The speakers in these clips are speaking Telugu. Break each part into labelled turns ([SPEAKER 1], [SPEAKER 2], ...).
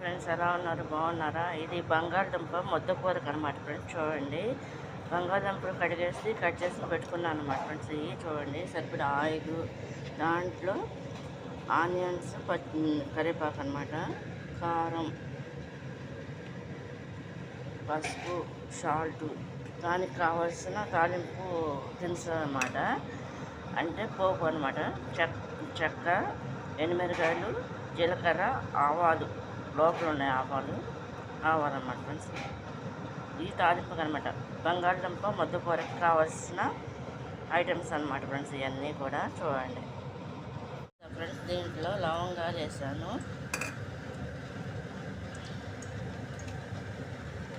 [SPEAKER 1] ఫ్రెండ్స్ ఎలా ఉన్నారు? బాగున్నారా? ఇది బంగాళదుంప ముద్దకూరకు అనమాట ఫ్రెండ్స్. చూడండి, బంగాళదుంపలు కడిగేసి కట్ చేసి పెట్టుకున్నాను అనమాట ఫ్రెండ్స్. ఇవి చూడండి, సరిపడా ఆయిల్, దాంట్లో ఆనియన్స్, కరివేపాకు అనమాట, కారం, పసుపు, సాల్ట్, దానికి కావాల్సిన తాలింపు దినుసులు అనమాట. అంటే పోపు అనమాట. చెక్క, ఎండుమిరకాయలు, జీలకర్ర, ఆవాలు, లోపల ఉన్నాయి ఆవాలు అన్నమాట ఫ్రెండ్స్. ఈ తాలింపు అనమాట. బంగాళదుంప ముద్దకూరకి కావాల్సిన ఐటమ్స్ అనమాట ఫ్రెండ్స్. ఇవన్నీ కూడా చూడండి ఫ్రెండ్స్. దీంట్లో లవంగాలు వేసాను,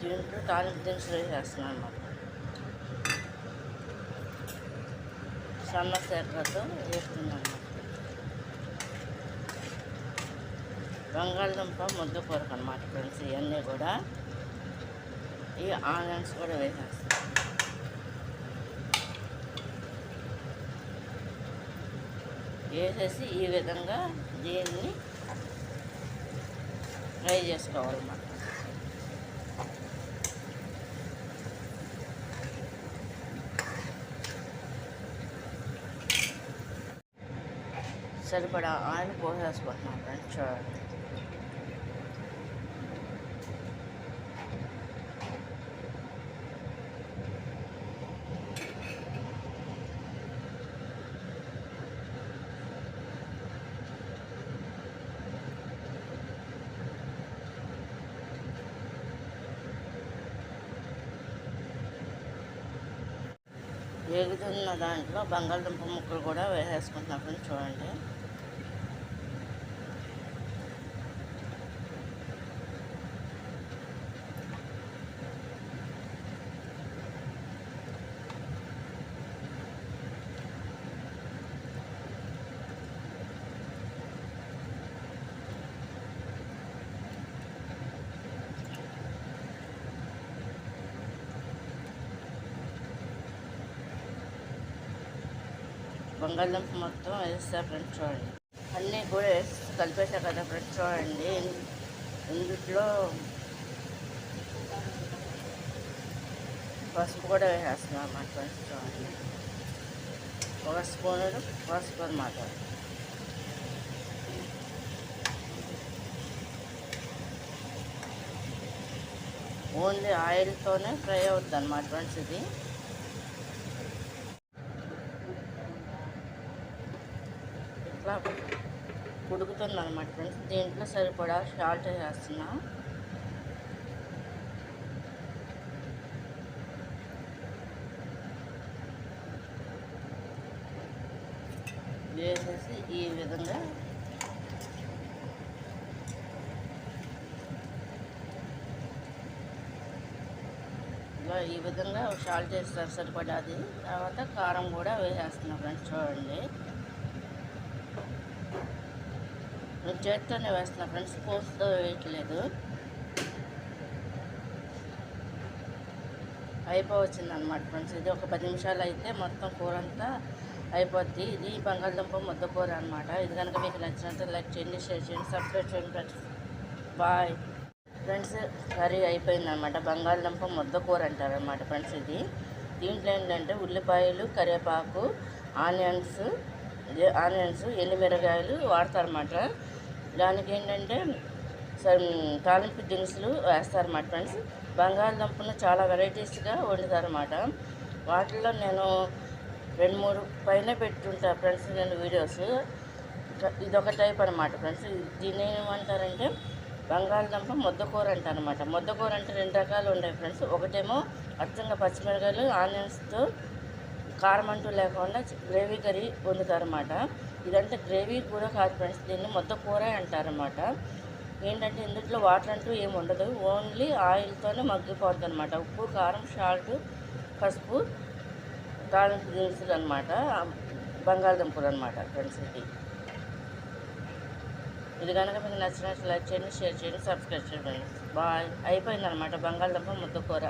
[SPEAKER 1] దీంట్లో తాలింపు దినుసులు వేసేస్తున్నాను అనమాట. సన్న సేకరతో వేస్తున్నాను. బంగాళదుంప ముద్దకూరకు అనమాట ఫ్రెండ్స్. ఇవన్నీ కూడా ఈ ఆనియన్స్ కూడా వేసేస్తాను. వేసేసి ఈ విధంగా దీన్ని ఫ్రై చేసుకోవాలన్నమాట. సరిపడా ఆయిల్ పోసేసుకుంటున్నాం ఫ్రెండ్స్. చూడండి, వేగుతున్న దాంట్లో బంగాళదుంప ముక్కలు కూడా వేసేసుకుంటున్నాం ఫ్రెండ్స్. చూడండి, బంగాళదుంప మొత్తం వేస్తా ఫ్రెండ్స్. చూడండి, అన్నీ కూడా వేసి కలిపేసా కదా ఫ్రెండ్స్. చూడండి, ఇందులో పసుపు కూడా వేసేస్తున్నాం అన్నమాట ఫ్రెండ్స్. చూడండి, ఒక స్పూను పసుపు అన్నమాట. ఓన్లీ ఆయిల్తోనే ఫ్రై అవుతుంది అన్నమాట ఫ్రెండ్స్. ఇది ఇట్లా ఉడుకుతుంది అనమాట ఫ్రెండ్స్. దీంట్లో సరిపడా సాల్ట్ వేస్తున్నా. వేసేసి ఈ విధంగా సాల్ట్ వేస్తారు సరిపడాది. తర్వాత కారం కూడా వేసేస్తున్నాం ఫ్రెండ్స్. చూడండి, నేను చేతితోనే వేస్తున్నా ఫ్రెండ్స్, స్పూన్స్తో వేయట్లేదు. అయిపోవచ్చింది అనమాట ఫ్రెండ్స్. ఇది ఒక 10 నిమిషాలు అయితే మొత్తం కూర అంతా అయిపోద్ది. ఇది బంగాళదుంప ముద్దకూర అనమాట. ఇది కనుక మీకు నచ్చినంత లైక్ చేయండి, షేర్ చేయండి, సబ్స్క్రైబ్ చేయండి ఫ్రెండ్స్. Bye friends. కర్రీ అయిపోయిందనమాట. బంగాళదుంప ముద్దకూర అంటారనమాట ఫ్రెండ్స్. ఇది దీంట్లో ఏంటంటే ఉల్లిపాయలు, కరివేపాకు, ఆనియన్స్, ఎండుమిరకాయలు వాడతారన్నమాట. దానికి ఏంటంటే తాలింపు దినుసులు వేస్తారన్నమాట ఫ్రెండ్స్. బంగాళదుంపను చాలా వెరైటీస్గా వండుతారన్నమాట. వాటిల్లో నేను 2-3 పైన పెట్టుంటాను ఫ్రెండ్స్ నేను వీడియోస్. ఇదొక టైప్ అనమాట ఫ్రెండ్స్. దీన్ని ఏమంటారంటే బంగాళదుంప ముద్దకూర అంటారనమాట. ముద్దకూర అంటే 2 రకాలు ఉన్నాయి ఫ్రెండ్స్. ఒకటేమో అచ్చంగా పచ్చిమిరకాయలు, ఆనియన్స్తో కారం అంటూ లేకుండా గ్రేవీ కర్రీ వండుతారన్నమాట. ఇదంటే గ్రేవీ కూడా కాదు ఫ్రెండ్స్, దీన్ని ముద్దకూర అంటారన్నమాట. ఏంటంటే ఇందులో వాటర్ అంటూ ఏమి ఉండదు, ఓన్లీ ఆయిల్తోనే మగ్గిపోతుంది అనమాట. ఉప్పు, కారం, సాల్ట్, పసుపు, తాలింపు దినుసులు అనమాట. బంగాళదుంపలు అనమాట ఫ్రెండ్స్. ఇది కనుక మీకు నచ్చినట్లు లైక్ చేయండి, షేర్ చేయండి, సబ్స్క్రైబ్ చేయండి. బాయ్. అయిపోయిందనమాట బంగాళదుంప ముద్దకూర.